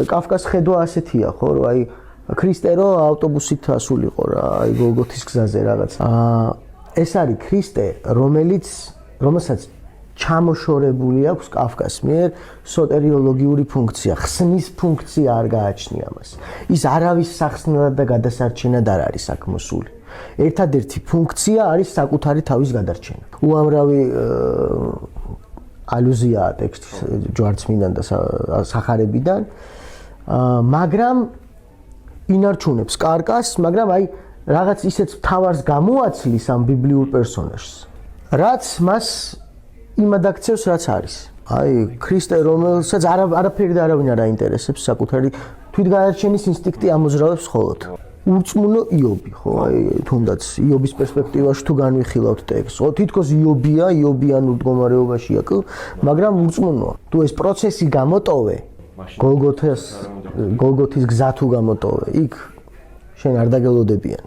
კაფკას ხედვა ასეთია, ხო, რომ აი ქრისტე რო ავტობუსით ასულიყო რა, აი გოლგოთის გზაზე რაღაც. ეს არის ქრისტე, რომელსაც ჩამოშორებული აქვს კაფკას მიერ სოტერიოლოგიური ფუნქცია, ხსნის ფუნქცია არ გააჩნია მას. ის არავის სახსნელად და გადასარჩენად არ არის აქ მოსული. ერთადერთი ფუნქცია არის საკუთარი თავის გადარჩენა. უამრავი ალუზიაა ტექსტის ჯვარცმიდან და სახარებიდან, მაგრამ ინარჩუნებს კარკას, მაგრამ აი რაღაც ისეთ თავარს გამოაცლის ამ ბიბლიურ პერსონაჟს, რაც მას იმად აქცევს, რაც არის. აი ქრისტე, რომელსაც არაფერი და არავინ არ აინტერესებს, საკუთარი თვითგადარჩენის ინსტინქტი ამოძრავებს მხოლოდ. ურწმუნო იობი, ხო, აი თუნდაც იობის პერსპექტივაში თუ განვიხილავთ ტექსტს, ხო, თითქოს იობიანურ მდგომარეობაშია, მაგრამ ურწმუნოა. თუ ეს პროცესი გამოტოვე, გოლგოთის გზა თუ გამოტოვე, იქ შენ არ დაგელოდებიან.